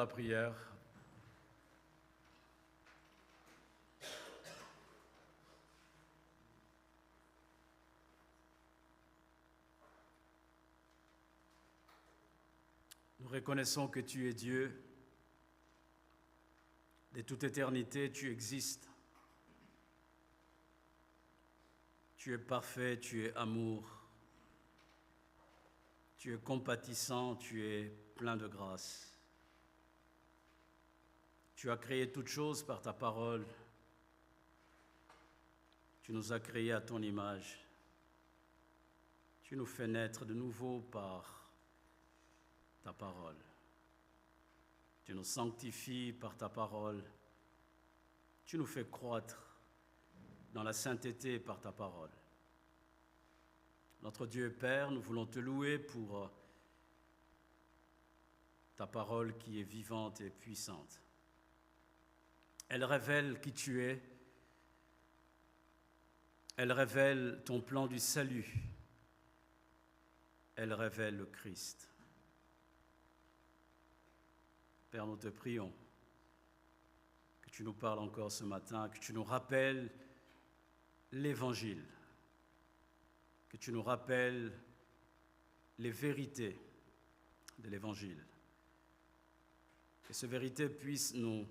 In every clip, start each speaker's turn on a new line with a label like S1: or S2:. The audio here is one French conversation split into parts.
S1: La prière. Nous reconnaissons que tu es Dieu. De toute éternité, tu existes. Tu es parfait, tu es amour. Tu es compatissant, tu es plein de grâce. Tu as créé toutes choses par ta parole. Tu nous as créés à ton image. Tu nous fais naître de nouveau par ta parole. Tu nous sanctifies par ta parole. Tu nous fais croître dans la sainteté par ta parole. Notre Dieu et Père, nous voulons te louer pour ta parole qui est vivante et puissante. Elle révèle qui tu es. Elle révèle ton plan du salut. Elle révèle le Christ. Père, nous te prions que tu nous parles encore ce matin, que tu nous rappelles l'Évangile, que tu nous rappelles les vérités de l'Évangile, que ces vérités puissent nous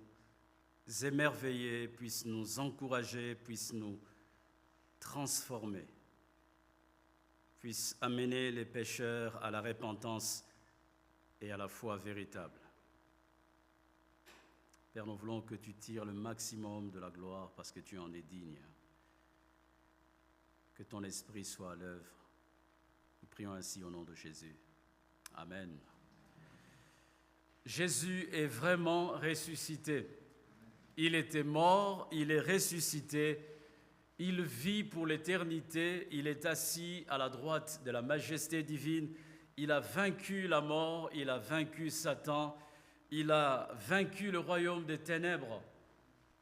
S1: émerveiller, puissent nous encourager, puissent nous transformer, puissent amener les pécheurs à la repentance et à la foi véritable. Père, nous voulons que tu tires le maximum de la gloire parce que tu en es digne. Que ton esprit soit à l'œuvre. Nous prions ainsi au nom de Jésus. Amen. Jésus est vraiment ressuscité. Il était mort, il est ressuscité. Il vit pour l'éternité. Il est assis à la droite de la majesté divine. Il a vaincu la mort, il a vaincu Satan. Il a vaincu le royaume des ténèbres.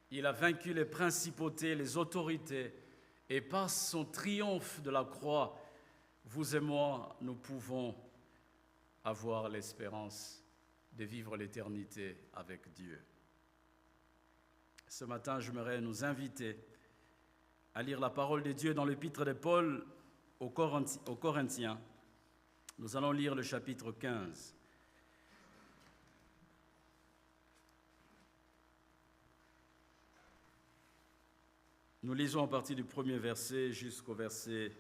S1: Il a vaincu les principautés, les autorités. Et par son triomphe de la croix, vous et moi, nous pouvons avoir l'espérance de vivre l'éternité avec Dieu. Ce matin, j'aimerais nous inviter à lire la parole de Dieu dans l'épître de Paul aux Corinthiens. Nous allons lire le chapitre 15. Nous lisons à partir du premier verset jusqu'au verset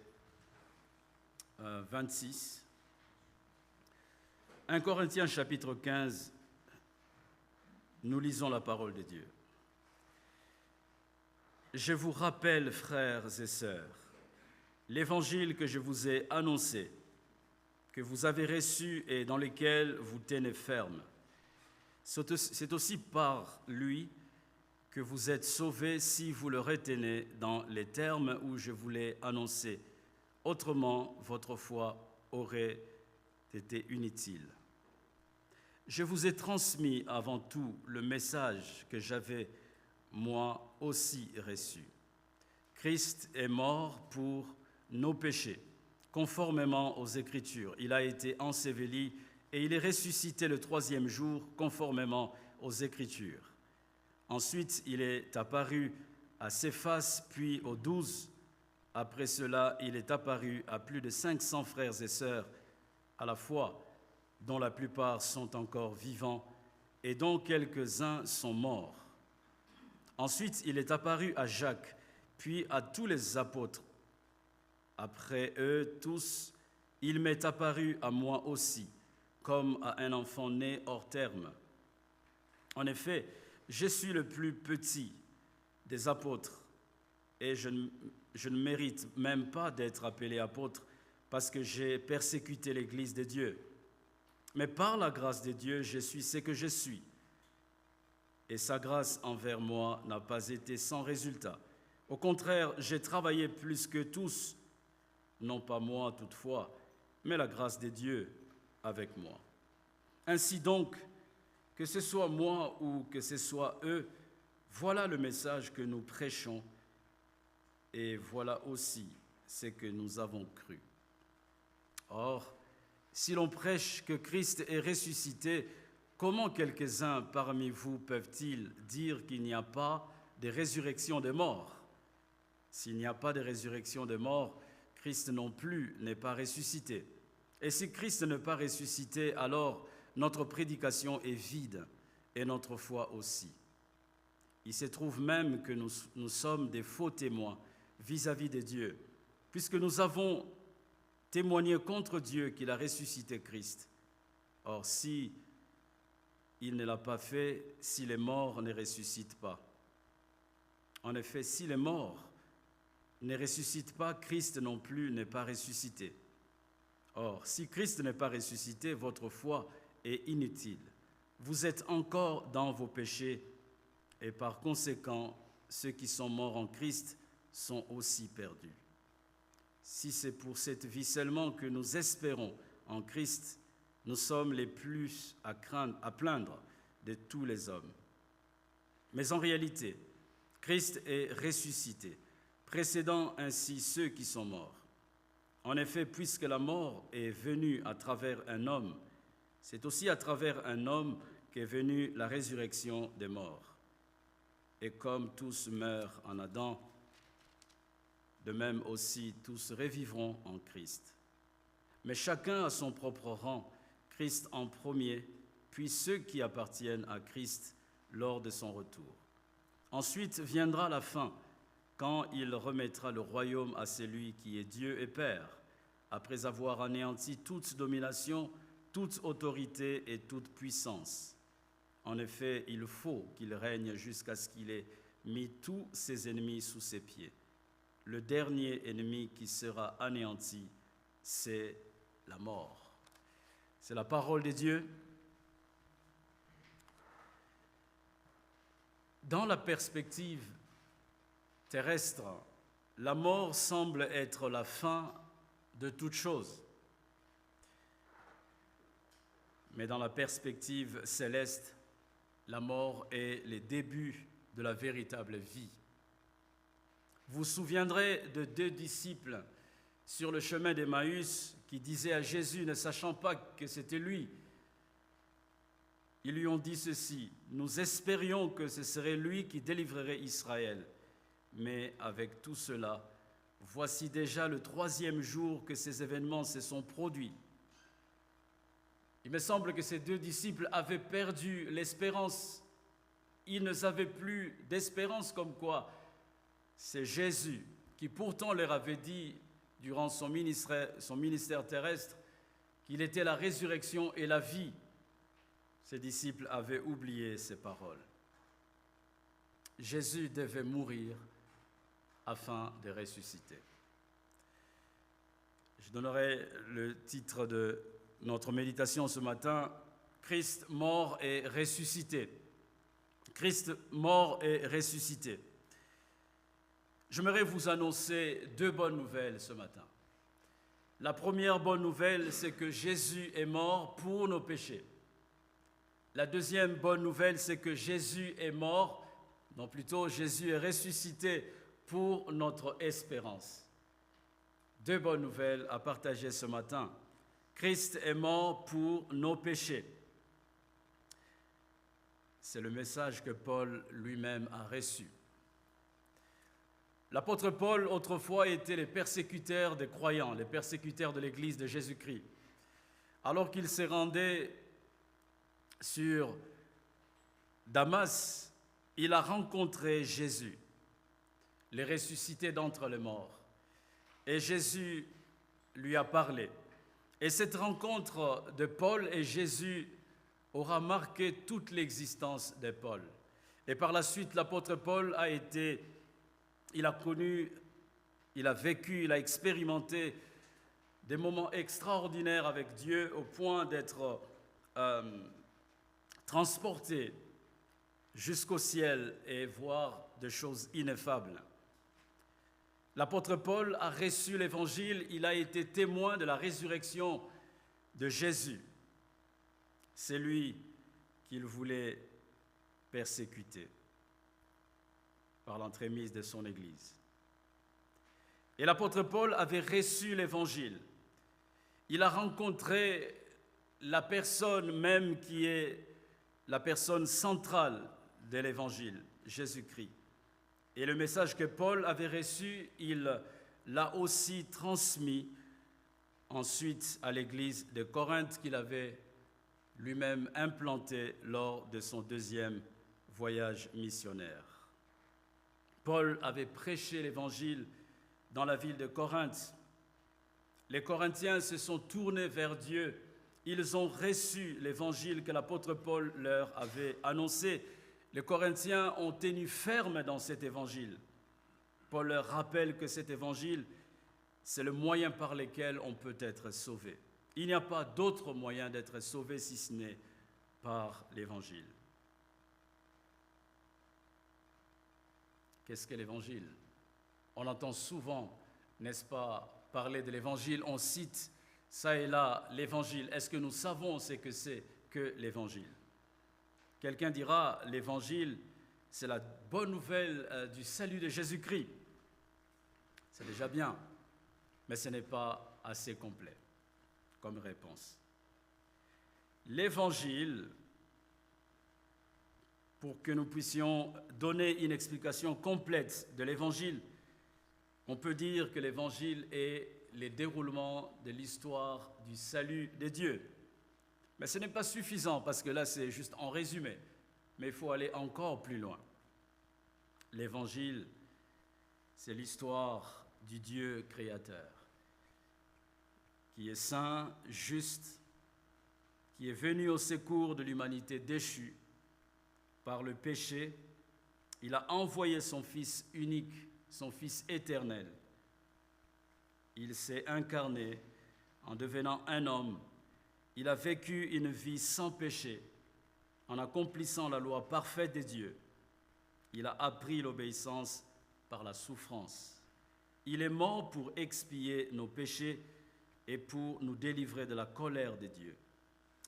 S1: 26. 1 Corinthiens chapitre 15, nous lisons la parole de Dieu. Je vous rappelle, frères et sœurs, l'évangile que je vous ai annoncé, que vous avez reçu et dans lequel vous tenez ferme. C'est aussi par lui que vous êtes sauvés si vous le retenez dans les termes où je vous l'ai annoncé. Autrement, votre foi aurait été inutile. Je vous ai transmis avant tout le message que j'avais moi aussi reçu. Christ est mort pour nos péchés, conformément aux Écritures. Il a été enseveli et il est ressuscité le troisième jour, conformément aux Écritures. Ensuite, il est apparu à Céphas, puis aux 12. Après cela, il est apparu à plus de 500 frères et sœurs à la fois, dont la plupart sont encore vivants et dont quelques-uns sont morts. Ensuite, il est apparu à Jacques, puis à tous les apôtres. Après eux tous, il m'est apparu à moi aussi, comme à un enfant né hors terme. En effet, je suis le plus petit des apôtres et je ne mérite même pas d'être appelé apôtre parce que j'ai persécuté l'Église de Dieu. Mais par la grâce de Dieu, je suis ce que je suis. Et sa grâce envers moi n'a pas été sans résultat. Au contraire, j'ai travaillé plus que tous, non pas moi toutefois, mais la grâce de Dieu avec moi. Ainsi donc, que ce soit moi ou que ce soit eux, voilà le message que nous prêchons et voilà aussi ce que nous avons cru. Or, si l'on prêche que Christ est ressuscité, comment quelques-uns parmi vous peuvent-ils dire qu'il n'y a pas de résurrection des morts? S'il n'y a pas de résurrection des morts, Christ non plus n'est pas ressuscité. Et si Christ n'est pas ressuscité, alors notre prédication est vide et notre foi aussi. Il se trouve même que nous sommes des faux témoins vis-à-vis de Dieu, puisque nous avons témoigné contre Dieu qu'il a ressuscité Christ. Or, si il ne l'a pas fait, si les morts ne ressuscitent pas. En effet, si les morts ne ressuscitent pas, Christ non plus n'est pas ressuscité. Or, si Christ n'est pas ressuscité, votre foi est inutile. Vous êtes encore dans vos péchés et par conséquent, ceux qui sont morts en Christ sont aussi perdus. Si c'est pour cette vie seulement que nous espérons en Christ, nous sommes les plus à plaindre de tous les hommes. Mais en réalité, Christ est ressuscité, précédant ainsi ceux qui sont morts. En effet, puisque la mort est venue à travers un homme, c'est aussi à travers un homme qu'est venue la résurrection des morts. Et comme tous meurent en Adam, de même aussi tous revivront en Christ. Mais chacun a son propre rang, Christ en premier, puis ceux qui appartiennent à Christ lors de son retour. Ensuite viendra la fin, quand il remettra le royaume à celui qui est Dieu et Père, après avoir anéanti toute domination, toute autorité et toute puissance. En effet, il faut qu'il règne jusqu'à ce qu'il ait mis tous ses ennemis sous ses pieds. Le dernier ennemi qui sera anéanti, c'est la mort. C'est la parole de Dieu. Dans la perspective terrestre, la mort semble être la fin de toute chose. Mais dans la perspective céleste, la mort est le début de la véritable vie. Vous vous souviendrez de 2 disciples sur le chemin d'Emmaüs qui disaient à Jésus, ne sachant pas que c'était lui, ils lui ont dit ceci: nous espérions que ce serait lui qui délivrerait Israël. Mais avec tout cela, voici déjà le 3e jour que ces événements se sont produits. Il me semble que ces 2 disciples avaient perdu l'espérance. Ils n'avaient plus d'espérance, comme quoi c'est Jésus qui pourtant leur avait dit durant son ministère terrestre qu'il était la résurrection et la vie. Ces disciples avaient oublié ces paroles. Jésus devait mourir afin de ressusciter. Je donnerai le titre de notre méditation ce matin, Christ mort et ressuscité. Christ mort et ressuscité. J'aimerais vous annoncer 2 bonnes nouvelles ce matin. La première bonne nouvelle, c'est que Jésus est mort pour nos péchés. La deuxième bonne nouvelle, c'est que Jésus est mort, non plutôt Jésus est ressuscité pour notre espérance. 2 bonnes nouvelles à partager ce matin. Christ est mort pour nos péchés. C'est le message que Paul lui-même a reçu. L'apôtre Paul, autrefois, était le persécuteur des croyants, le persécuteur de l'Église de Jésus-Christ. Alors qu'il se rendait sur Damas, il a rencontré Jésus, le ressuscité d'entre les morts. Et Jésus lui a parlé. Et cette rencontre de Paul et Jésus aura marqué toute l'existence de Paul. Et par la suite, l'apôtre Paul il a connu, il a vécu, il a expérimenté des moments extraordinaires avec Dieu au point d'être transporté jusqu'au ciel et voir des choses ineffables. L'apôtre Paul a reçu l'Évangile, il a été témoin de la résurrection de Jésus. C'est lui qu'il voulait persécuter par l'entremise de son Église. Et l'apôtre Paul avait reçu l'Évangile. Il a rencontré la personne même qui est la personne centrale de l'Évangile, Jésus-Christ. Et le message que Paul avait reçu, il l'a aussi transmis ensuite à l'église de Corinthe qu'il avait lui-même implanté lors de son deuxième voyage missionnaire. Paul avait prêché l'Évangile dans la ville de Corinthe. Les Corinthiens se sont tournés vers Dieu. Ils ont reçu l'Évangile que l'apôtre Paul leur avait annoncé. Les Corinthiens ont tenu ferme dans cet Évangile. Paul leur rappelle que cet Évangile, c'est le moyen par lequel on peut être sauvé. Il n'y a pas d'autre moyen d'être sauvé si ce n'est par l'Évangile. Qu'est-ce qu'est l'Évangile? On entend souvent, n'est-ce pas, parler de l'Évangile. On cite ça et là l'Évangile. Est-ce que nous savons ce que c'est que l'Évangile? Quelqu'un dira, l'Évangile, c'est la bonne nouvelle du salut de Jésus-Christ. C'est déjà bien, mais ce n'est pas assez complet comme réponse. L'Évangile, pour que nous puissions donner une explication complète de l'Évangile, on peut dire que l'Évangile est le déroulement de l'histoire du salut de Dieu. Mais ce n'est pas suffisant parce que là, c'est juste en résumé. Mais il faut aller encore plus loin. L'Évangile, c'est l'histoire du Dieu créateur, qui est saint, juste, qui est venu au secours de l'humanité déchue par le péché. Il a envoyé son Fils unique, son Fils éternel. Il s'est incarné en devenant un homme. Il a vécu une vie sans péché en accomplissant la loi parfaite de Dieu. Il a appris l'obéissance par la souffrance. Il est mort pour expier nos péchés et pour nous délivrer de la colère de Dieu.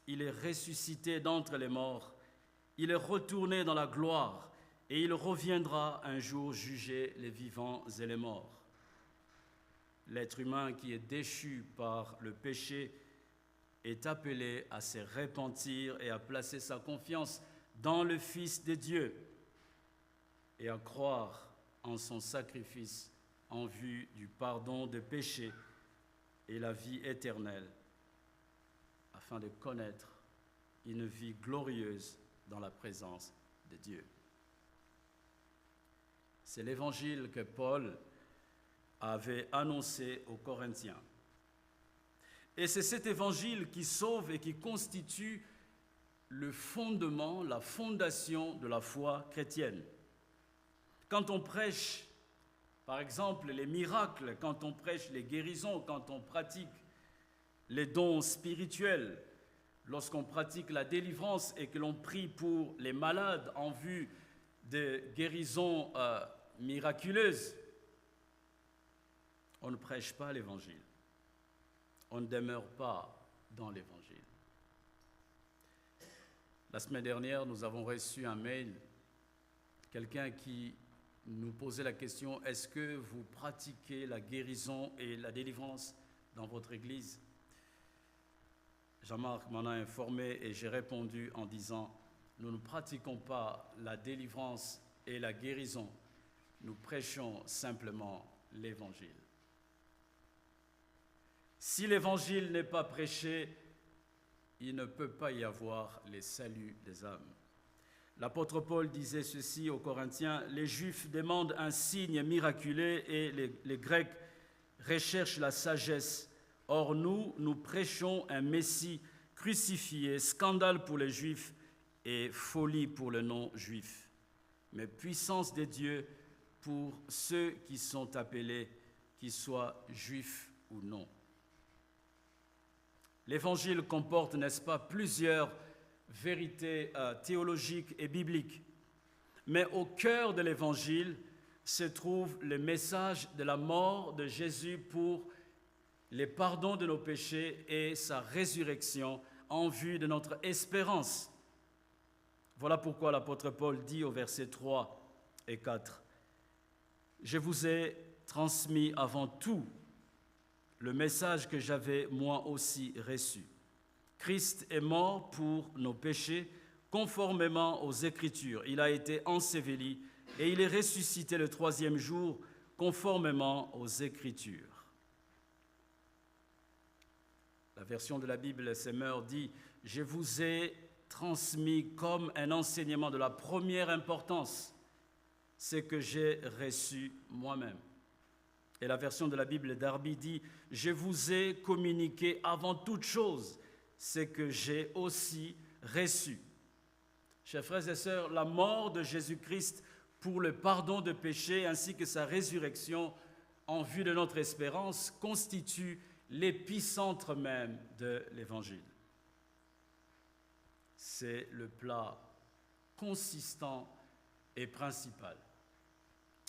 S1: Il est ressuscité d'entre les morts. Il est retourné dans la gloire et il reviendra un jour juger les vivants et les morts. L'être humain qui est déchu par le péché est appelé à se repentir et à placer sa confiance dans le Fils de Dieu et à croire en son sacrifice en vue du pardon des péchés et la vie éternelle, afin de connaître une vie glorieuse dans la présence de Dieu. C'est l'évangile que Paul avait annoncé aux Corinthiens. Et c'est cet évangile qui sauve et qui constitue le fondement, la fondation de la foi chrétienne. Quand on prêche, par exemple, les miracles, quand on prêche les guérisons, quand on pratique les dons spirituels, lorsqu'on pratique la délivrance et que l'on prie pour les malades en vue de guérisons miraculeuses, on ne prêche pas l'évangile. On ne demeure pas dans l'évangile. La semaine dernière, nous avons reçu un mail, quelqu'un qui nous posait la question, est-ce que vous pratiquez la guérison et la délivrance dans votre église? Jean-Marc m'en a informé et j'ai répondu en disant, nous ne pratiquons pas la délivrance et la guérison, nous prêchons simplement l'évangile. Si l'évangile n'est pas prêché, il ne peut pas y avoir les saluts des âmes. L'apôtre Paul disait ceci aux Corinthiens, les Juifs demandent un signe miraculeux et les Grecs recherchent la sagesse. Or nous prêchons un Messie crucifié, scandale pour les Juifs et folie pour le non-juif, mais puissance de Dieu pour ceux qui sont appelés, qu'ils soient juifs ou non. L'Évangile comporte, n'est-ce pas, plusieurs vérités théologiques et bibliques. Mais au cœur de l'Évangile se trouve le message de la mort de Jésus pour les pardons de nos péchés et sa résurrection en vue de notre espérance. Voilà pourquoi l'apôtre Paul dit au verset 3 et 4, « Je vous ai transmis avant tout le message que j'avais moi aussi reçu. Christ est mort pour nos péchés conformément aux Écritures. Il a été enseveli et il est ressuscité le troisième jour, conformément aux Écritures. La version de la Bible Semeur dit « Je vous ai transmis comme un enseignement de la première importance ce que j'ai reçu moi-même. » Et la version de la Bible Darby dit « Je vous ai communiqué avant toute chose ce que j'ai aussi reçu. » Chers frères et sœurs, la mort de Jésus-Christ pour le pardon de péchés ainsi que sa résurrection en vue de notre espérance constitue l'épicentre même de l'Évangile. C'est le plat consistant et principal.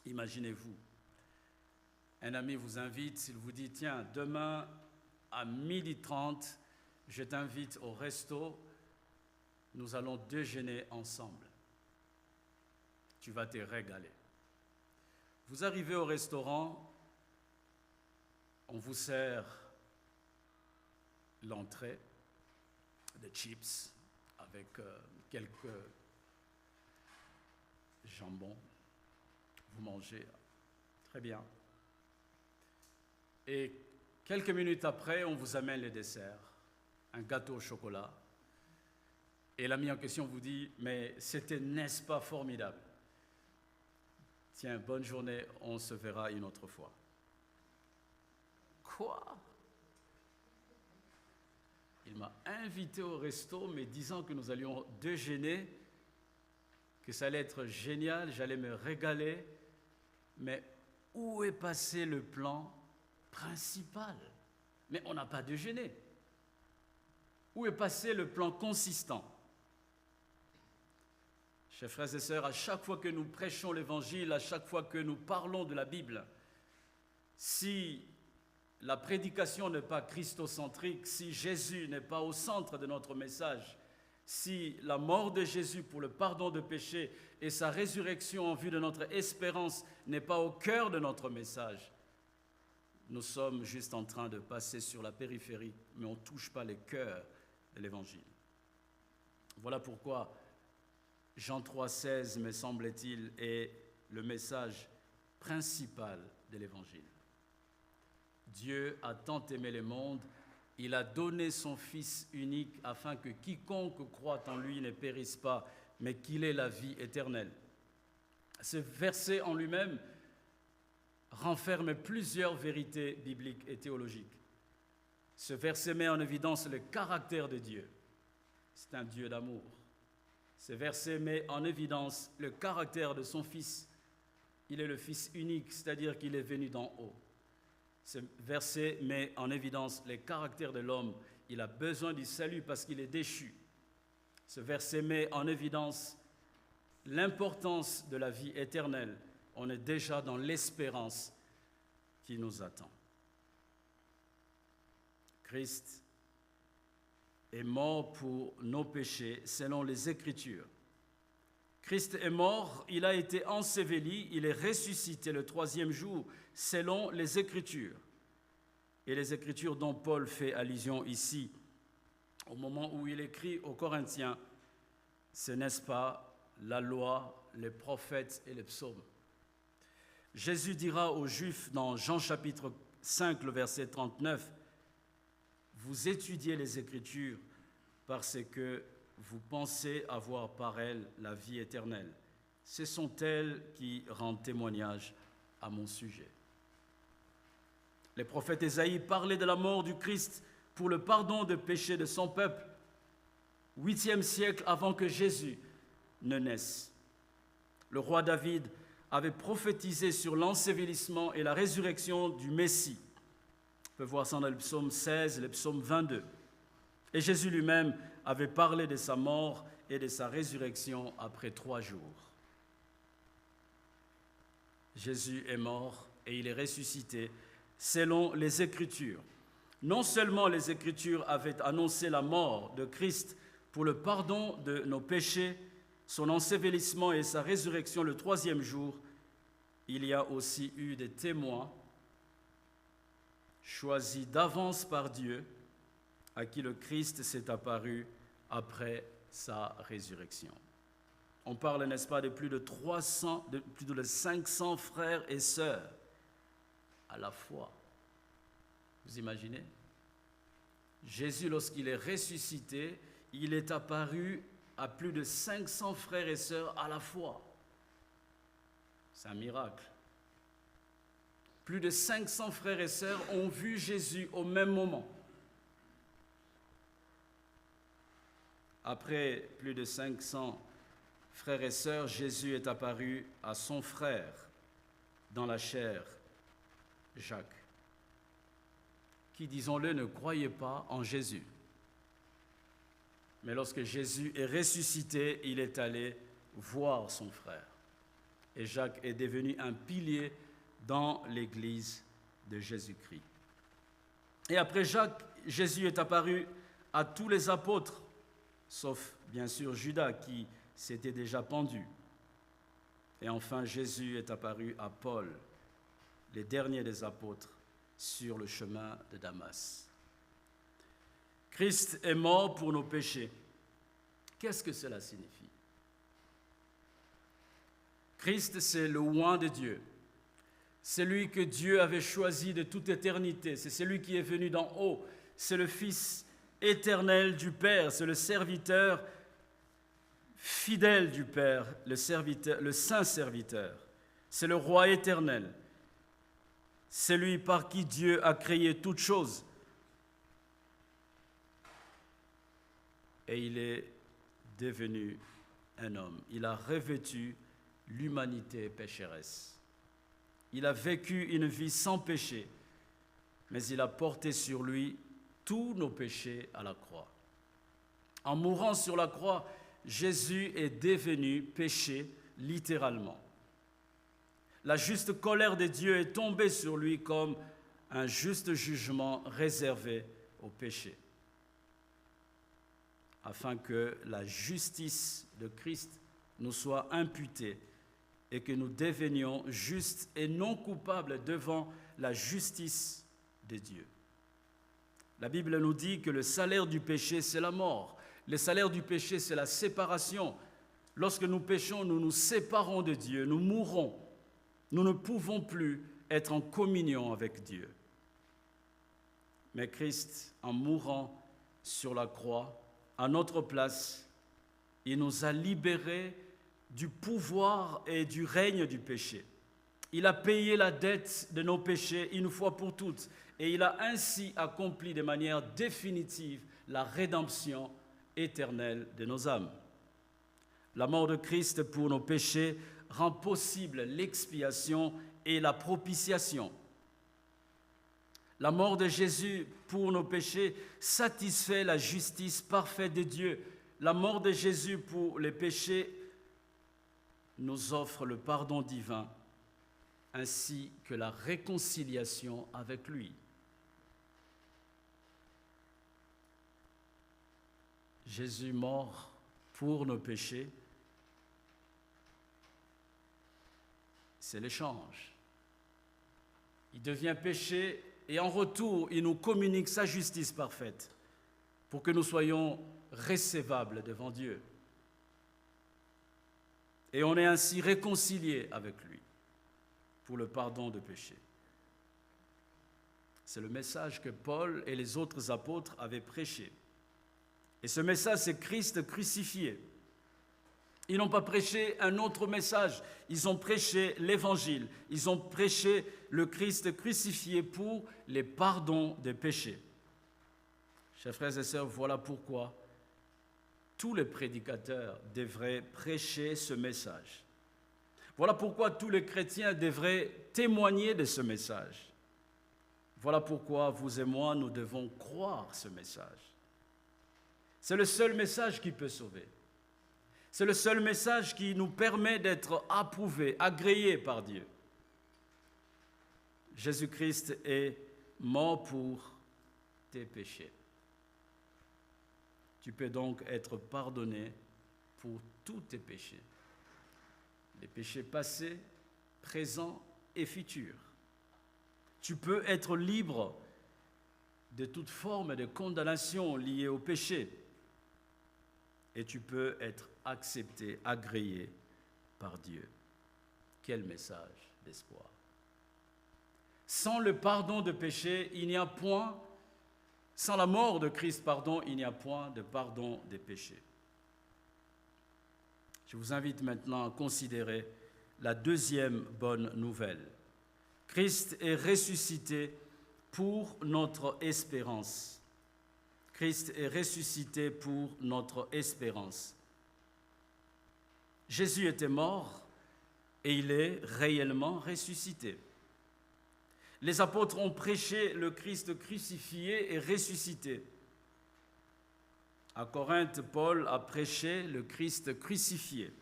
S1: Imaginez-vous, un ami vous invite, il vous dit « Tiens, demain à 12h30, je t'invite au resto, nous allons déjeuner ensemble. Tu vas te régaler. » Vous arrivez au restaurant, on vous sert l'entrée, des chips avec quelques jambons. Vous mangez, très bien. Et quelques minutes après, on vous amène le dessert, un gâteau au chocolat. Et l'ami en question vous dit, mais c'était, n'est-ce pas formidable? Tiens, bonne journée, on se verra une autre fois. Quoi? Il m'a invité au resto, mais disant que nous allions déjeuner, que ça allait être génial, j'allais me régaler. Mais où est passé le plan principal? Mais on n'a pas déjeuné. Où est passé le plan consistant? Chers frères et sœurs, à chaque fois que nous prêchons l'Évangile, à chaque fois que nous parlons de la Bible, si la prédication n'est pas christocentrique, si Jésus n'est pas au centre de notre message, si la mort de Jésus pour le pardon de péchés et sa résurrection en vue de notre espérance n'est pas au cœur de notre message, nous sommes juste en train de passer sur la périphérie, mais on ne touche pas les cœurs de l'Évangile. Voilà pourquoi Jean 3,16, me semble-t-il, est le message principal de l'Évangile. Dieu a tant aimé le monde, il a donné son Fils unique afin que quiconque croit en lui ne périsse pas, mais qu'il ait la vie éternelle. Ce verset en lui-même renferme plusieurs vérités bibliques et théologiques. Ce verset met en évidence le caractère de Dieu. C'est un Dieu d'amour. Ce verset met en évidence le caractère de son Fils. Il est le Fils unique, c'est-à-dire qu'il est venu d'en haut. Ce verset met en évidence le caractère de l'homme. Il a besoin du salut parce qu'il est déchu. Ce verset met en évidence l'importance de la vie éternelle. On est déjà dans l'espérance qui nous attend. Christ est mort pour nos péchés selon les Écritures. Christ est mort, il a été enseveli, il est ressuscité le troisième jour selon les Écritures. Et les Écritures dont Paul fait allusion ici, au moment où il écrit aux Corinthiens, ce n'est-ce pas la loi, les prophètes et les psaumes. Jésus dira aux Juifs dans Jean chapitre 5, le verset 39, « Vous étudiez les Écritures parce que vous pensez avoir par elles la vie éternelle. Ce sont elles qui rendent témoignage à mon sujet. » Les prophètes Ésaïe parlaient de la mort du Christ pour le pardon des péchés de son peuple, 8e siècle avant que Jésus ne naisse. Le roi David avait prophétisé sur l'ensevelissement et la résurrection du Messie. On peut voir ça dans le psaume 16 et le psaume 22. Et Jésus lui-même avait parlé de sa mort et de sa résurrection après 3 jours. Jésus est mort et il est ressuscité selon les Écritures. Non seulement les Écritures avaient annoncé la mort de Christ pour le pardon de nos péchés, son ensevelissement et sa résurrection le 3e jour, il y a aussi eu des témoins choisis d'avance par Dieu à qui le Christ s'est apparu après sa résurrection. On parle, n'est-ce pas, de plus de 300, de plus de 500 frères et sœurs à la fois. Vous imaginez? Jésus, lorsqu'il est ressuscité, il est apparu à plus de 500 frères et sœurs à la fois. C'est un miracle. Plus de 500 frères et sœurs ont vu Jésus au même moment. Après plus de 500 frères et sœurs, Jésus est apparu à son frère dans la chair, Jacques, qui, disons-le, ne croyait pas en Jésus. Mais lorsque Jésus est ressuscité, il est allé voir son frère. Et Jacques est devenu un pilier dans l'Église de Jésus-Christ. Et après Jacques, Jésus est apparu à tous les apôtres, sauf bien sûr Judas qui s'était déjà pendu. Et enfin, Jésus est apparu à Paul, les derniers des apôtres, sur le chemin de Damas. Christ est mort pour nos péchés. Qu'est-ce que cela signifie? Christ, c'est le oint de Dieu. C'est lui que Dieu avait choisi de toute éternité. C'est celui qui est venu d'en haut. C'est le Fils éternel du Père. C'est le serviteur fidèle du Père, le saint serviteur. C'est le roi éternel. C'est lui par qui Dieu a créé toutes choses. Et il est devenu un homme. Il a revêtu l'humanité pécheresse. Il a vécu une vie sans péché, mais il a porté sur lui tous nos péchés à la croix. En mourant sur la croix, Jésus est devenu péché littéralement. La juste colère de Dieu est tombée sur lui comme un juste jugement réservé au péché, afin que la justice de Christ nous soit imputée et que nous devenions justes et non coupables devant la justice de Dieu. La Bible nous dit que le salaire du péché, c'est la mort. Le salaire du péché, c'est la séparation. Lorsque nous péchons, nous nous séparons de Dieu, nous mourons. Nous ne pouvons plus être en communion avec Dieu. Mais Christ, en mourant sur la croix, à notre place, il nous a libérés du pouvoir et du règne du péché. Il a payé la dette de nos péchés une fois pour toutes, et il a ainsi accompli de manière définitive la rédemption éternelle de nos âmes. La mort de Christ pour nos péchés rend possible l'expiation et la propitiation. La mort de Jésus pour nos péchés satisfait la justice parfaite de Dieu. La mort de Jésus pour les péchés nous offre le pardon divin ainsi que la réconciliation avec lui. Jésus mort pour nos péchés, c'est l'échange. Il devient péché et en retour, il nous communique sa justice parfaite pour que nous soyons recevables devant Dieu. Et on est ainsi réconciliés avec lui pour le pardon de péché. C'est le message que Paul et les autres apôtres avaient prêché. Et ce message, c'est Christ crucifié. Ils n'ont pas prêché un autre message. Ils ont prêché l'Évangile. Ils ont prêché le Christ crucifié pour les pardons des péchés. Chers frères et sœurs, voilà pourquoi tous les prédicateurs devraient prêcher ce message. Voilà pourquoi tous les chrétiens devraient témoigner de ce message. Voilà pourquoi vous et moi, nous devons croire ce message. C'est le seul message qui peut sauver. C'est le seul message qui nous permet d'être approuvés, agréés par Dieu. Jésus-Christ est mort pour tes péchés. Tu peux donc être pardonné pour tous tes péchés. Les péchés passés, présents et futurs. Tu peux être libre de toute forme de condamnation liée au péché. et tu peux être accepté, agréé par Dieu. Quel message d'espoir. Sans le pardon de péché, il n'y a point, sans la mort de Christ, pardon, il n'y a point de pardon des péchés. Je vous invite maintenant à considérer la deuxième bonne nouvelle. Christ est ressuscité pour notre espérance. Christ est ressuscité pour notre espérance. Jésus était mort et il est réellement ressuscité. Les apôtres ont prêché le Christ crucifié et ressuscité. À Corinthe, Paul a prêché le Christ crucifié.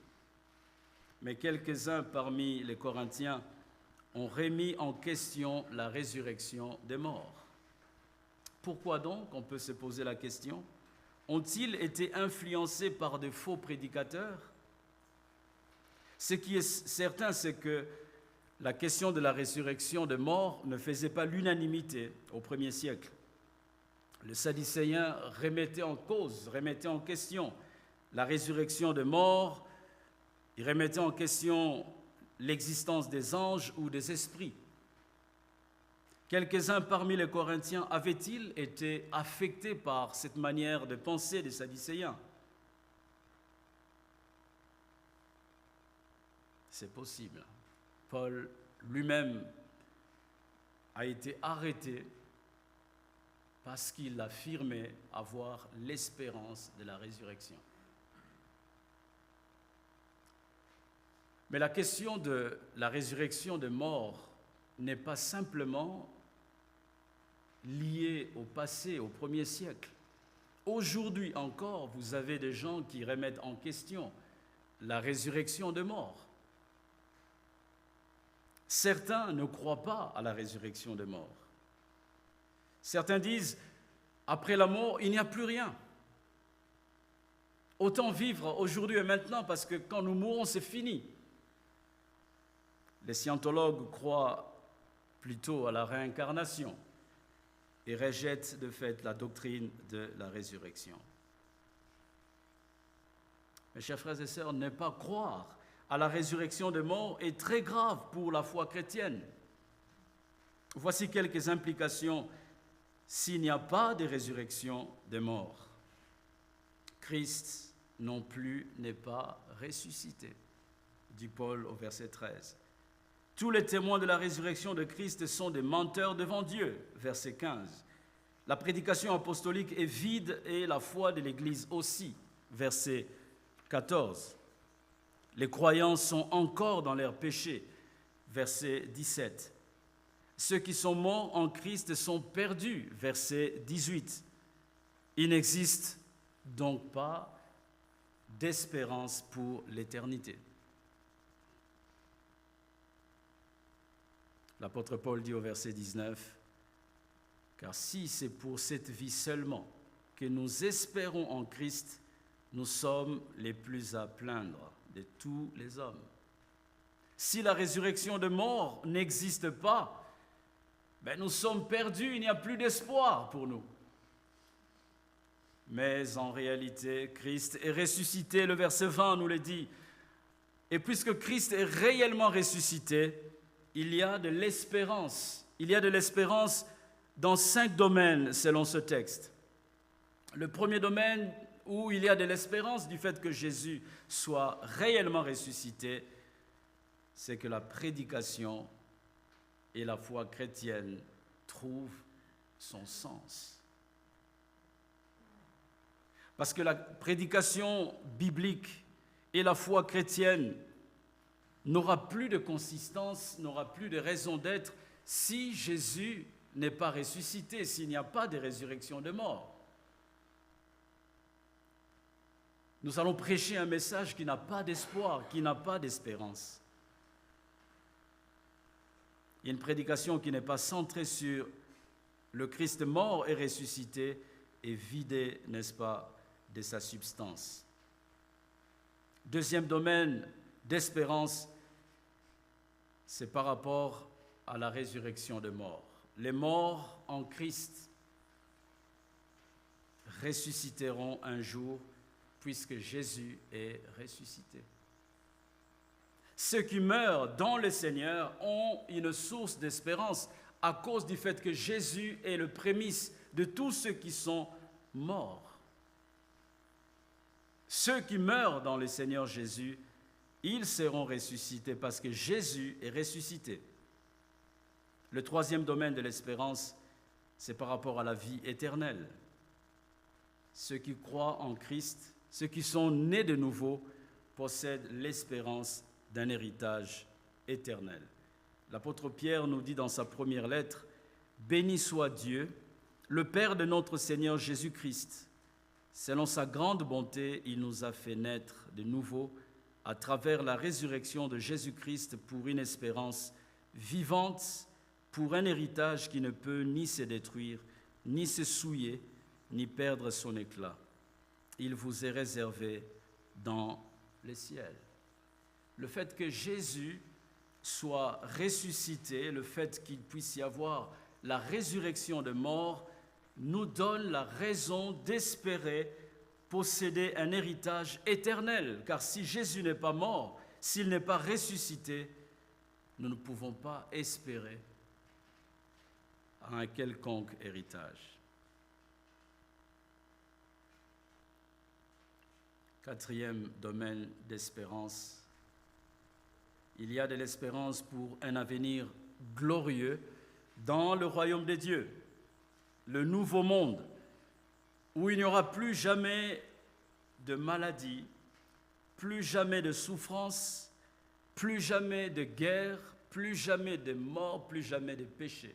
S1: Mais quelques-uns parmi les Corinthiens ont remis en question la résurrection des morts. Pourquoi donc, on peut se poser la question, ont-ils été influencés par de faux prédicateurs? Ce qui est certain, c'est que la question de la résurrection des morts ne faisait pas l'unanimité au premier siècle. Les Sadducéens remettaient en cause, remettaient en question la résurrection des morts, ils remettaient en question l'existence des anges ou des esprits. Quelques-uns parmi les Corinthiens avaient-ils été affectés par cette manière de penser des Sadducéens? C'est possible. Paul lui-même a été arrêté parce qu'il affirmait avoir l'espérance de la résurrection. Mais la question de la résurrection des morts n'est pas simplement liée au passé, au premier siècle. Aujourd'hui encore, vous avez des gens qui remettent en question la résurrection des morts. Certains ne croient pas à la résurrection des morts. Certains disent, après la mort, il n'y a plus rien. Autant vivre aujourd'hui et maintenant, parce que quand nous mourrons, c'est fini. Les scientologues croient plutôt à la réincarnation et rejettent de fait la doctrine de la résurrection. Mes chers frères et sœurs, ne pas croire à la résurrection des morts est très grave pour la foi chrétienne. Voici quelques implications s'il n'y a pas de résurrection des morts. Christ non plus n'est pas ressuscité, dit Paul au verset 13. Tous les témoins de la résurrection de Christ sont des menteurs devant Dieu, verset 15. La prédication apostolique est vide et la foi de l'Église aussi, verset 14. Les croyants sont encore dans leurs péchés, verset 17. Ceux qui sont morts en Christ sont perdus, verset 18. Il n'existe donc pas d'espérance pour l'éternité. L'apôtre Paul dit au verset 19, « Car si c'est pour cette vie seulement que nous espérons en Christ, nous sommes les plus à plaindre de tous les hommes. Si la résurrection de mort n'existe pas, nous sommes perdus, il n'y a plus d'espoir pour nous. Mais en réalité, Christ est ressuscité, le verset 20 nous le dit. Et puisque Christ est réellement ressuscité, il y a de l'espérance. Il y a de l'espérance dans 5 domaines selon ce texte. Le premier domaine où il y a de l'espérance du fait que Jésus soit réellement ressuscité, c'est que la prédication et la foi chrétienne trouvent son sens. Parce que la prédication biblique et la foi chrétienne n'aura plus de consistance, n'aura plus de raison d'être si Jésus n'est pas ressuscité, s'il n'y a pas de résurrection de mort. Nous allons prêcher un message qui n'a pas d'espoir, qui n'a pas d'espérance. Une prédication qui n'est pas centrée sur le Christ mort et ressuscité est vidée, n'est-ce pas, de sa substance. Deuxième domaine d'espérance, c'est par rapport à la résurrection des morts. Les morts en Christ ressusciteront un jour puisque Jésus est ressuscité. Ceux qui meurent dans le Seigneur ont une source d'espérance à cause du fait que Jésus est le prémisse de tous ceux qui sont morts. Ceux qui meurent dans le Seigneur Jésus, ils seront ressuscités parce que Jésus est ressuscité. Le troisième domaine de l'espérance, c'est par rapport à la vie éternelle. Ceux qui croient en Christ, ceux qui sont nés de nouveau, possèdent l'espérance d'un héritage éternel. L'apôtre Pierre nous dit dans sa première lettre, « Béni soit Dieu, le Père de notre Seigneur Jésus-Christ. Selon sa grande bonté, il nous a fait naître de nouveau à travers la résurrection de Jésus-Christ pour une espérance vivante, pour un héritage qui ne peut ni se détruire, ni se souiller, ni perdre son éclat. Il vous est réservé dans les ciels. » Le fait que Jésus soit ressuscité, le fait qu'il puisse y avoir la résurrection des morts, nous donne la raison d'espérer posséder un héritage éternel. Car si Jésus n'est pas mort, s'il n'est pas ressuscité, nous ne pouvons pas espérer à un quelconque héritage. Quatrième domaine d'espérance, il y a de l'espérance pour un avenir glorieux dans le royaume de Dieu, le nouveau monde, où il n'y aura plus jamais de maladie, plus jamais de souffrance, plus jamais de guerre, plus jamais de mort, plus jamais de péché.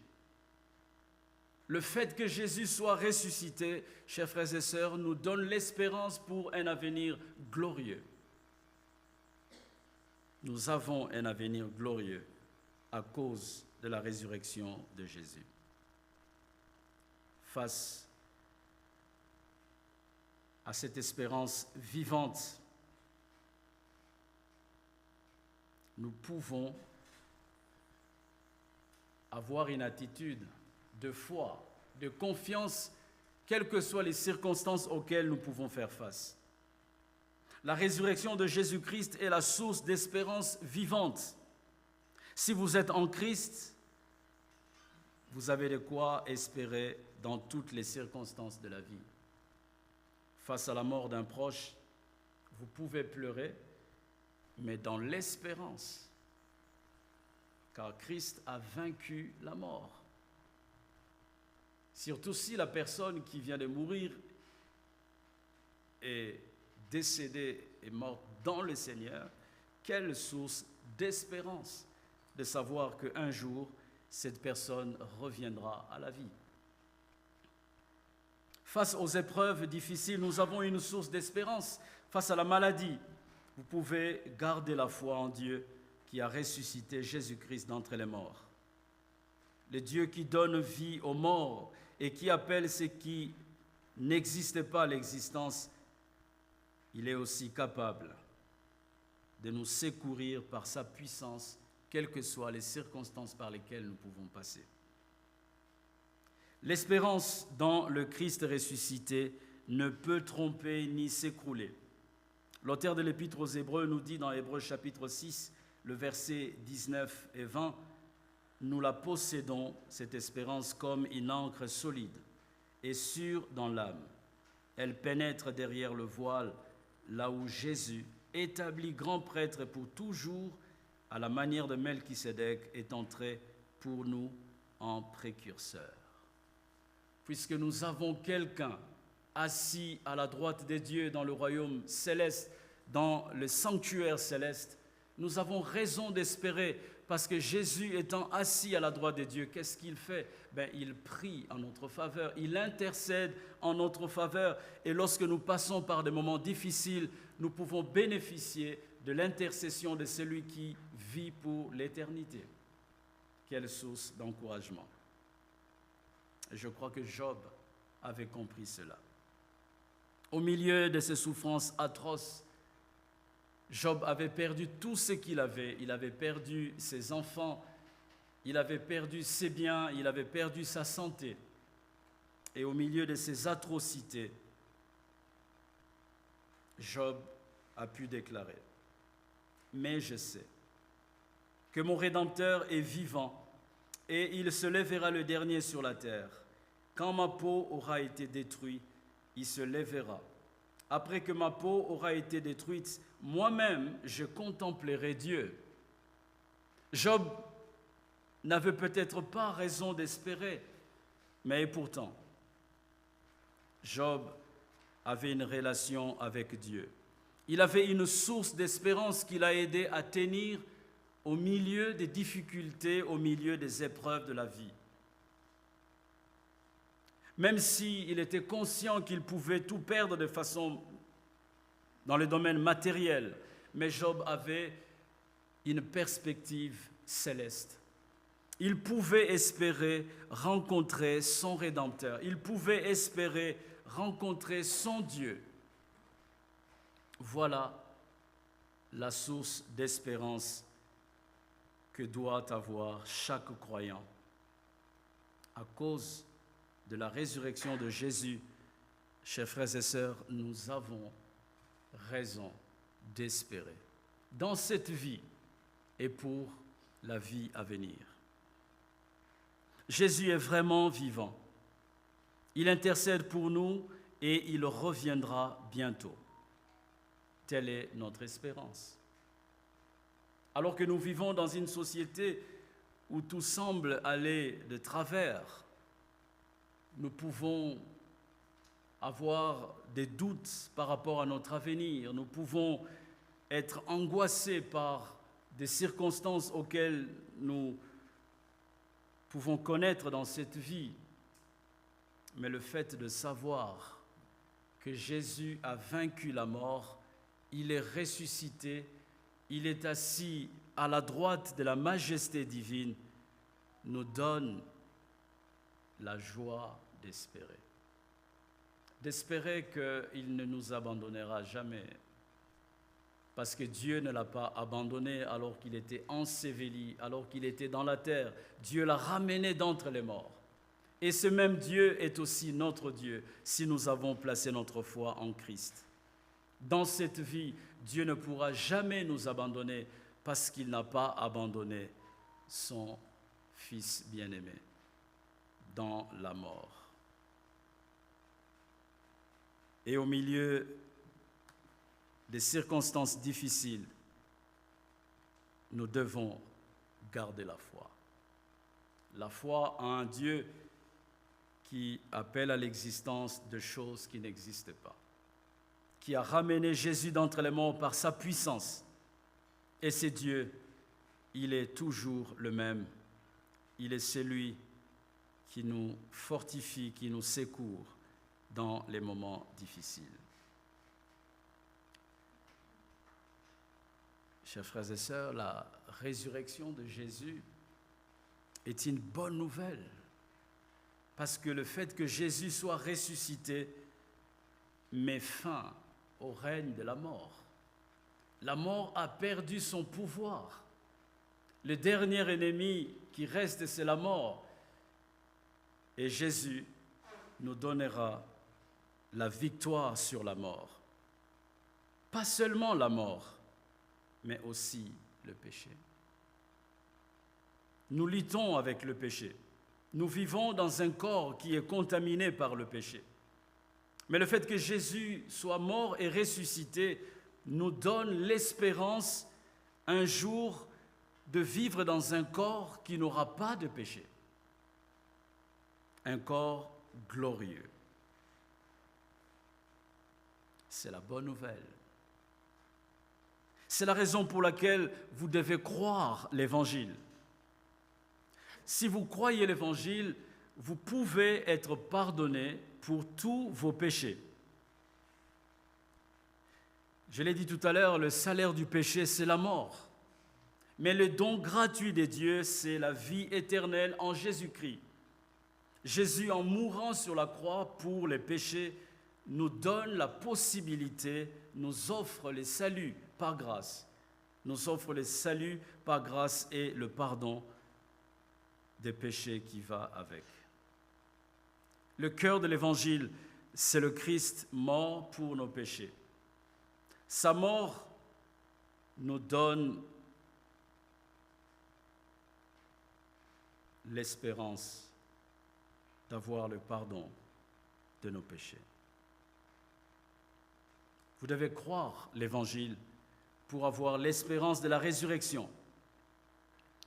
S1: Le fait que Jésus soit ressuscité, chers frères et sœurs, nous donne l'espérance pour un avenir glorieux. Nous avons un avenir glorieux à cause de la résurrection de Jésus. Face à cette espérance vivante, nous pouvons avoir une attitude de foi, de confiance, quelles que soient les circonstances auxquelles nous pouvons faire face. La résurrection de Jésus-Christ est la source d'espérance vivante. Si vous êtes en Christ, vous avez de quoi espérer dans toutes les circonstances de la vie. Face à la mort d'un proche, vous pouvez pleurer, mais dans l'espérance, car Christ a vaincu la mort. Surtout si la personne qui vient de mourir est décédée et morte dans le Seigneur, quelle source d'espérance de savoir qu'un jour, cette personne reviendra à la vie. Face aux épreuves difficiles, nous avons une source d'espérance. Face à la maladie, vous pouvez garder la foi en Dieu qui a ressuscité Jésus-Christ d'entre les morts. Le Dieu qui donne vie aux morts et qui appelle ce qui n'existe pas à l'existence, il est aussi capable de nous secourir par sa puissance, quelles que soient les circonstances par lesquelles nous pouvons passer. L'espérance dans le Christ ressuscité ne peut tromper ni s'écrouler. L'auteur de l'Épître aux Hébreux nous dit dans Hébreux chapitre 6, le verset 19 et 20, « Nous la possédons, cette espérance, comme une ancre solide et sûre dans l'âme. Elle pénètre derrière le voile, là où Jésus, établi grand prêtre pour toujours, à la manière de Melchisédek, est entré pour nous en précurseur. » Puisque nous avons quelqu'un assis à la droite de Dieu dans le royaume céleste, dans le sanctuaire céleste, nous avons raison d'espérer, parce que Jésus étant assis à la droite de Dieu, qu'est-ce qu'il fait? Il prie en notre faveur, il intercède en notre faveur, et lorsque nous passons par des moments difficiles, nous pouvons bénéficier de l'intercession de celui qui vit pour l'éternité. Quelle source d'encouragement! Je crois que Job avait compris cela. Au milieu de ces souffrances atroces, Job avait perdu tout ce qu'il avait. Il avait perdu ses enfants, il avait perdu ses biens, il avait perdu sa santé. Et au milieu de ces atrocités, Job a pu déclarer, « Mais je sais que mon Rédempteur est vivant et il se lèvera le dernier sur la terre. Quand ma peau aura été détruite, il se lèvera. Après que ma peau aura été détruite, moi-même je contemplerai Dieu. » Job n'avait peut-être pas raison d'espérer, mais pourtant, Job avait une relation avec Dieu. Il avait une source d'espérance qui l'a aidé à tenir au milieu des difficultés, au milieu des épreuves de la vie. Même s'il était conscient qu'il pouvait tout perdre de façon dans le domaine matériel, mais Job avait une perspective céleste. Il pouvait espérer rencontrer son Rédempteur. Il pouvait espérer rencontrer son Dieu. Voilà la source d'espérance que doit avoir chaque croyant. À cause de la résurrection de Jésus, chers frères et sœurs, nous avons raison d'espérer dans cette vie et pour la vie à venir. Jésus est vraiment vivant. Il intercède pour nous et il reviendra bientôt. Telle est notre espérance. Alors que nous vivons dans une société où tout semble aller de travers, nous pouvons avoir des doutes par rapport à notre avenir. Nous pouvons être angoissés par des circonstances auxquelles nous pouvons connaître dans cette vie. Mais le fait de savoir que Jésus a vaincu la mort, il est ressuscité, il est assis à la droite de la majesté divine, nous donne la joie d'espérer. D'espérer qu'il ne nous abandonnera jamais. Parce que Dieu ne l'a pas abandonné alors qu'il était enseveli, alors qu'il était dans la terre. Dieu l'a ramené d'entre les morts. Et ce même Dieu est aussi notre Dieu si nous avons placé notre foi en Christ. Dans cette vie, Dieu ne pourra jamais nous abandonner parce qu'il n'a pas abandonné son Fils bien-aimé dans la mort. Et au milieu des circonstances difficiles, nous devons garder la foi. La foi en un Dieu qui appelle à l'existence de choses qui n'existent pas, qui a ramené Jésus d'entre les morts par sa puissance. Et c'est Dieu, il est toujours le même. Il est celui qui nous fortifie, qui nous secourt dans les moments difficiles. Chers frères et sœurs, la résurrection de Jésus est une bonne nouvelle parce que le fait que Jésus soit ressuscité met fin au règne de la mort. La mort a perdu son pouvoir. Le dernier ennemi qui reste, c'est la mort. Et Jésus nous donnera la victoire sur la mort. Pas seulement la mort, mais aussi le péché. Nous luttons avec le péché. Nous vivons dans un corps qui est contaminé par le péché. Mais le fait que Jésus soit mort et ressuscité nous donne l'espérance un jour de vivre dans un corps qui n'aura pas de péché. Un corps glorieux. C'est la bonne nouvelle. C'est la raison pour laquelle vous devez croire l'Évangile. Si vous croyez l'Évangile, vous pouvez être pardonné pour tous vos péchés. Je l'ai dit tout à l'heure, le salaire du péché, c'est la mort. Mais le don gratuit de Dieu, c'est la vie éternelle en Jésus-Christ. Jésus, en mourant sur la croix pour les péchés, nous donne la possibilité, nous offre le salut par grâce. Nous offre le salut par grâce et le pardon des péchés qui va avec. Le cœur de l'Évangile, c'est le Christ mort pour nos péchés. Sa mort nous donne l'espérance d'avoir le pardon de nos péchés. Vous devez croire l'Évangile pour avoir l'espérance de la résurrection.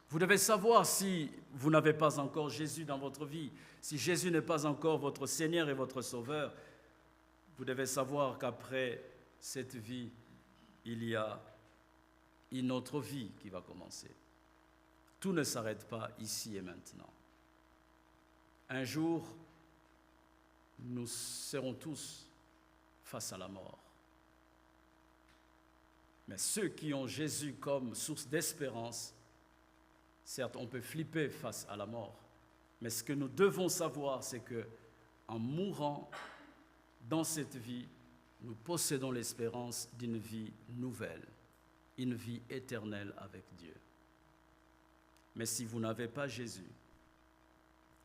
S1: Vous devez savoir, si vous n'avez pas encore Jésus dans votre vie, si Jésus n'est pas encore votre Seigneur et votre Sauveur, vous devez savoir qu'après cette vie, il y a une autre vie qui va commencer. Tout ne s'arrête pas ici et maintenant. Un jour, nous serons tous face à la mort. Mais ceux qui ont Jésus comme source d'espérance, certes, on peut flipper face à la mort, mais ce que nous devons savoir, c'est qu'en mourant dans cette vie, nous possédons l'espérance d'une vie nouvelle, une vie éternelle avec Dieu. Mais si vous n'avez pas Jésus,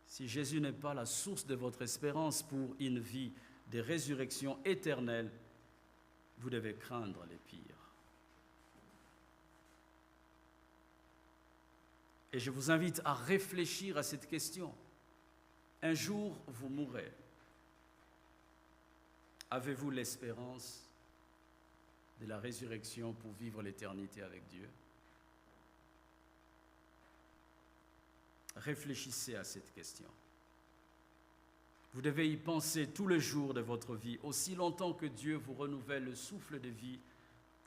S1: si Jésus n'est pas la source de votre espérance pour une vie de résurrection éternelle, vous devez craindre les pires. Et je vous invite à réfléchir à cette question. Un jour, vous mourrez. Avez-vous l'espérance de la résurrection pour vivre l'éternité avec Dieu? Réfléchissez à cette question. Vous devez y penser tous les jours de votre vie. Aussi longtemps que Dieu vous renouvelle le souffle de vie,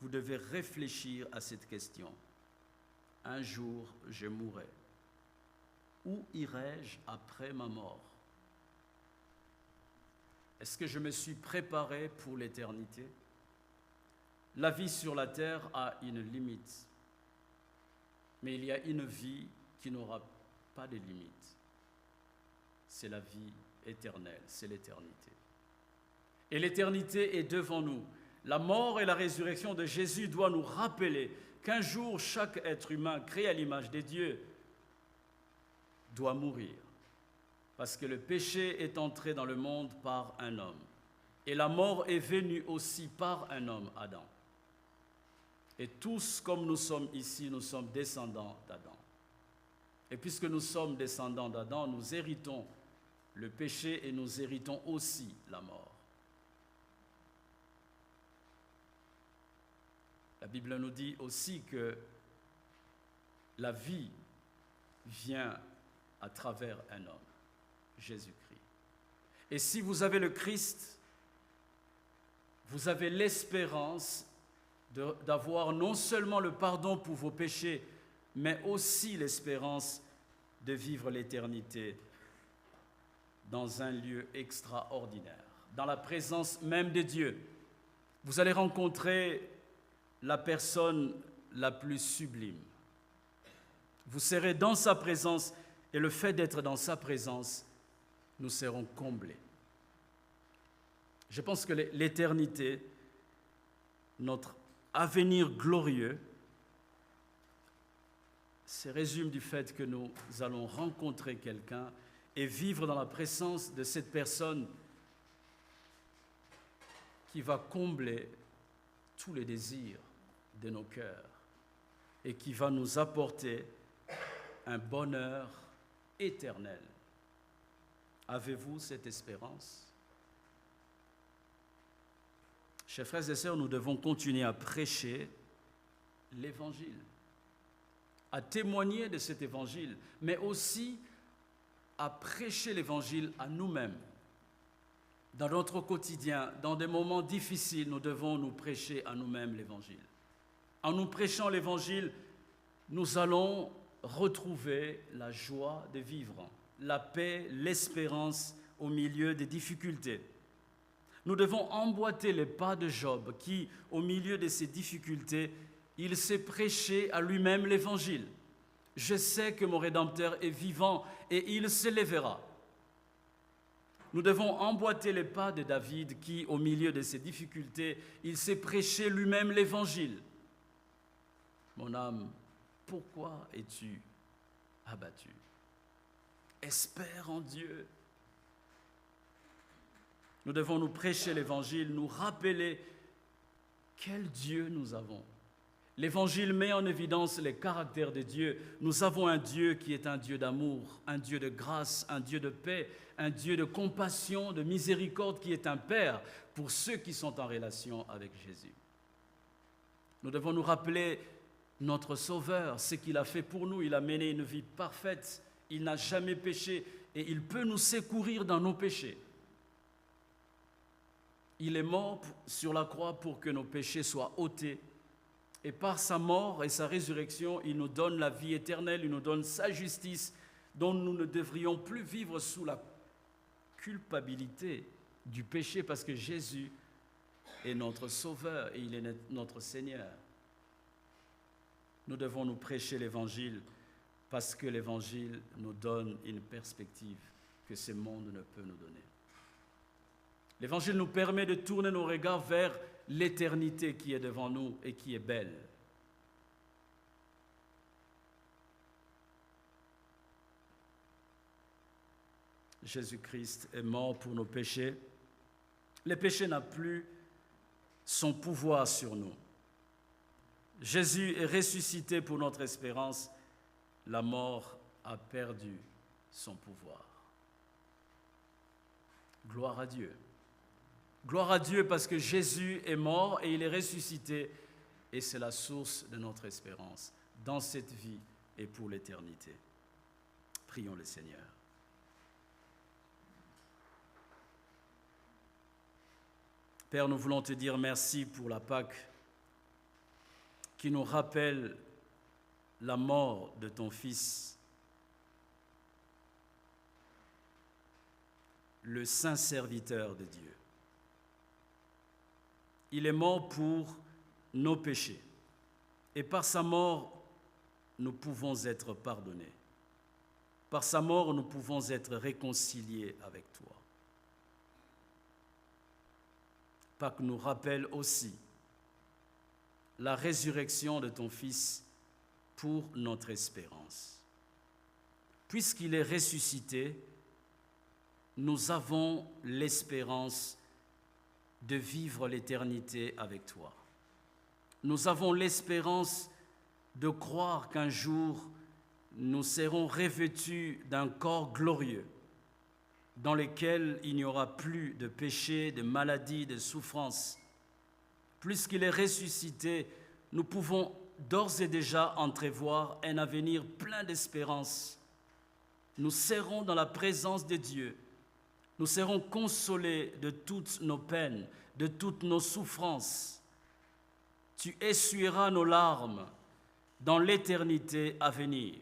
S1: vous devez réfléchir à cette question. Un jour, je mourrai. Où irai-je après ma mort? Est-ce que je me suis préparé pour l'éternité? La vie sur la terre a une limite, mais il y a une vie qui n'aura pas de limite. C'est la vie éternelle, c'est l'éternité. Et l'éternité est devant nous. La mort et la résurrection de Jésus doivent nous rappeler qu'un jour, chaque être humain créé à l'image de Dieu doit mourir. Parce que le péché est entré dans le monde par un homme. Et la mort est venue aussi par un homme, Adam. Et tous, comme nous sommes ici, nous sommes descendants d'Adam. Et puisque nous sommes descendants d'Adam, nous héritons le péché et nous héritons aussi la mort. La Bible nous dit aussi que la vie vient à travers un homme, Jésus-Christ. Et si vous avez le Christ, vous avez l'espérance d'avoir non seulement le pardon pour vos péchés, mais aussi l'espérance de vivre l'éternité dans un lieu extraordinaire, dans la présence même de Dieu. Vous allez rencontrer la personne la plus sublime. Vous serez dans sa présence et le fait d'être dans sa présence, nous serons comblés. Je pense que l'éternité, notre avenir glorieux, se résume du fait que nous allons rencontrer quelqu'un et vivre dans la présence de cette personne qui va combler tous les désirs de nos cœurs et qui va nous apporter un bonheur éternel. Avez-vous cette espérance? Chers frères et sœurs, nous devons continuer à prêcher l'Évangile, à témoigner de cet Évangile, mais aussi à prêcher l'Évangile à nous-mêmes. Dans notre quotidien, dans des moments difficiles, nous devons nous prêcher à nous-mêmes l'Évangile. En nous prêchant l'Évangile, nous allons retrouver la joie de vivre, la paix, l'espérance au milieu des difficultés. Nous devons emboîter les pas de Job qui, au milieu de ces difficultés, il s'est prêché à lui-même l'Évangile. Je sais que mon Rédempteur est vivant et il se lèvera. Nous devons emboîter les pas de David qui, au milieu de ses difficultés, il s'est prêché lui-même l'Évangile. Mon âme, pourquoi es-tu abattu? Espère en Dieu. Nous devons nous prêcher l'Évangile, nous rappeler Quel Dieu nous avons! L'Évangile met en évidence les caractères de Dieu. Nous avons un Dieu qui est un Dieu d'amour, un Dieu de grâce, un Dieu de paix, un Dieu de compassion, de miséricorde, qui est un Père pour ceux qui sont en relation avec Jésus. Nous devons nous rappeler notre Sauveur, ce qu'il a fait pour nous. Il a mené une vie parfaite, il n'a jamais péché et il peut nous secourir dans nos péchés. Il est mort sur la croix pour que nos péchés soient ôtés. Et par sa mort et sa résurrection, il nous donne la vie éternelle, il nous donne sa justice, dont nous ne devrions plus vivre sous la culpabilité du péché, parce que Jésus est notre Sauveur et il est notre Seigneur. Nous devons nous prêcher l'Évangile parce que l'Évangile nous donne une perspective que ce monde ne peut nous donner. L'Évangile nous permet de tourner nos regards vers l'éternité qui est devant nous et qui est belle. Jésus-Christ est mort pour nos péchés. Le péché n'a plus son pouvoir sur nous. Jésus est ressuscité pour notre espérance. La mort a perdu son pouvoir. Gloire à Dieu. Gloire à Dieu parce que Jésus est mort et il est ressuscité et c'est la source de notre espérance dans cette vie et pour l'éternité. Prions le Seigneur. Père, nous voulons te dire merci pour la Pâque qui nous rappelle la mort de ton Fils, le saint serviteur de Dieu. Il est mort pour nos péchés. Et par sa mort, nous pouvons être pardonnés. Par sa mort, nous pouvons être réconciliés avec toi. Pâques nous rappelle aussi la résurrection de ton Fils pour notre espérance. Puisqu'il est ressuscité, nous avons l'espérance de vivre l'éternité avec toi. Nous avons l'espérance de croire qu'un jour, nous serons revêtus d'un corps glorieux dans lequel il n'y aura plus de péché, de maladie, de souffrance. Puisqu'il est ressuscité, nous pouvons d'ores et déjà entrevoir un avenir plein d'espérance. Nous serons dans la présence de Dieu. Nous serons consolés de toutes nos peines, de toutes nos souffrances. Tu essuieras nos larmes dans l'éternité à venir.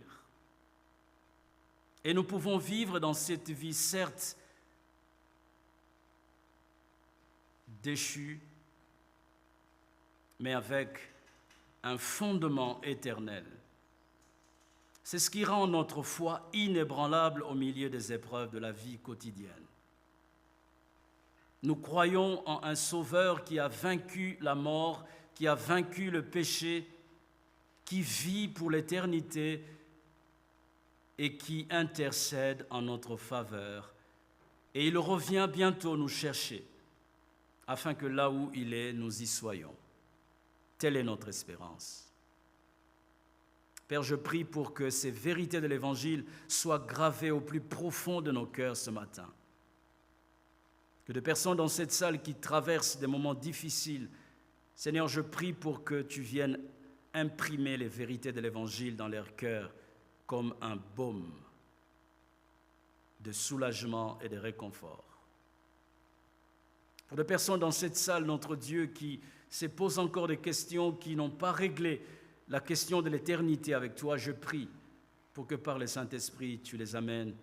S1: Et nous pouvons vivre dans cette vie, certes, déchue, mais avec un fondement éternel. C'est ce qui rend notre foi inébranlable au milieu des épreuves de la vie quotidienne. Nous croyons en un Sauveur qui a vaincu la mort, qui a vaincu le péché, qui vit pour l'éternité et qui intercède en notre faveur. Et il revient bientôt nous chercher, afin que là où il est, nous y soyons. Telle est notre espérance. Père, je prie pour que ces vérités de l'Évangile soient gravées au plus profond de nos cœurs ce matin. Que des personnes dans cette salle qui traversent des moments difficiles, Seigneur, je prie pour que tu viennes imprimer les vérités de l'Évangile dans leur cœur comme un baume de soulagement et de réconfort. Pour des personnes dans cette salle, notre Dieu, qui se posent encore des questions, qui n'ont pas réglé la question de l'éternité avec toi, je prie pour que par le Saint-Esprit, tu les amènes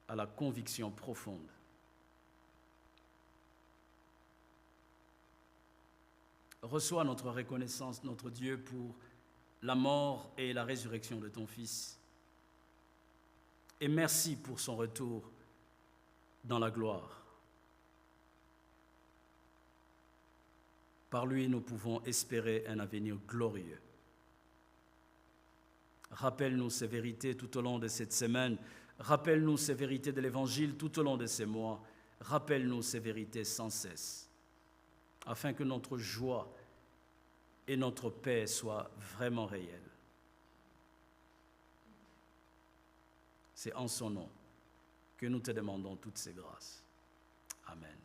S1: à la conviction profonde. Reçois notre reconnaissance, notre Dieu, pour la mort et la résurrection de ton Fils. Et merci pour son retour dans la gloire. Par lui, nous pouvons espérer un avenir glorieux. Rappelle-nous ces vérités tout au long de cette semaine. Rappelle-nous ces vérités de l'Évangile tout au long de ces mois. Rappelle-nous ces vérités sans cesse, afin que notre joie et notre paix soit vraiment réelle. C'est en son nom que nous te demandons toutes ces grâces. Amen.